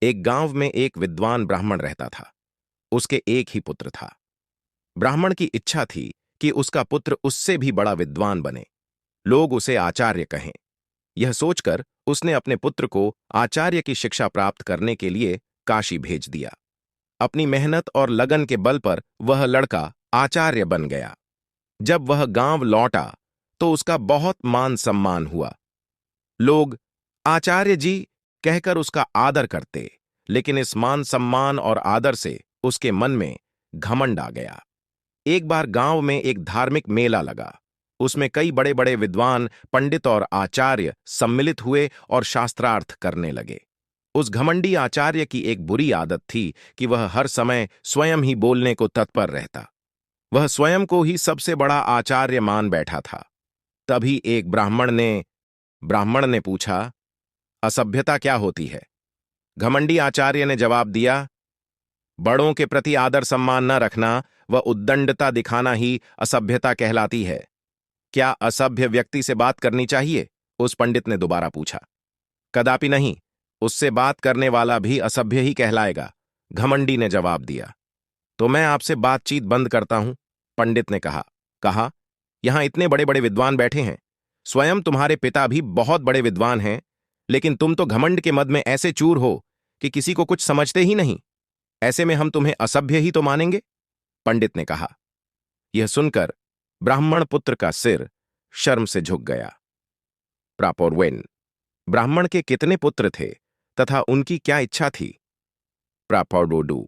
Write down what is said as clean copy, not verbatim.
एक गांव में एक विद्वान ब्राह्मण रहता था। उसके एक ही पुत्र था। ब्राह्मण की इच्छा थी कि उसका पुत्र उससे भी बड़ा विद्वान बने, लोग उसे आचार्य कहें। यह सोचकर उसने अपने पुत्र को आचार्य की शिक्षा प्राप्त करने के लिए काशी भेज दिया। अपनी मेहनत और लगन के बल पर वह लड़का आचार्य बन गया। जब वह गांव लौटा तो उसका बहुत मान सम्मान हुआ। लोग आचार्य जी कहकर उसका आदर करते, लेकिन इस मान सम्मान और आदर से उसके मन में घमंड आ गया। एक बार गांव में एक धार्मिक मेला लगा। उसमें कई बड़े बड़े विद्वान, पंडित और आचार्य सम्मिलित हुए और शास्त्रार्थ करने लगे। उस घमंडी आचार्य की एक बुरी आदत थी कि वह हर समय स्वयं ही बोलने को तत्पर रहता। वह स्वयं को ही सबसे बड़ा आचार्य मान बैठा था। तभी एक ब्राह्मण ने पूछा, असभ्यता क्या होती है? घमंडी आचार्य ने जवाब दिया, बड़ों के प्रति आदर सम्मान न रखना व उद्दंडता दिखाना ही असभ्यता कहलाती है। क्या असभ्य व्यक्ति से बात करनी चाहिए? उस पंडित ने दोबारा पूछा। कदापि नहीं, उससे बात करने वाला भी असभ्य ही कहलाएगा, घमंडी ने जवाब दिया। तो मैं आपसे बातचीत बंद करता हूं, पंडित ने कहा, यहां इतने बड़े बड़े विद्वान बैठे हैं। स्वयं तुम्हारे पिता भी बहुत बड़े विद्वान हैं, लेकिन तुम तो घमंड के मद में ऐसे चूर हो कि किसी को कुछ समझते ही नहीं। ऐसे में हम तुम्हें असभ्य ही तो मानेंगे, पंडित ने कहा। यह सुनकर ब्राह्मण पुत्र का सिर शर्म से झुक गया। प्रापोर्वेन, ब्राह्मण के कितने पुत्र थे तथा उनकी क्या इच्छा थी? प्रापोर्डोडू।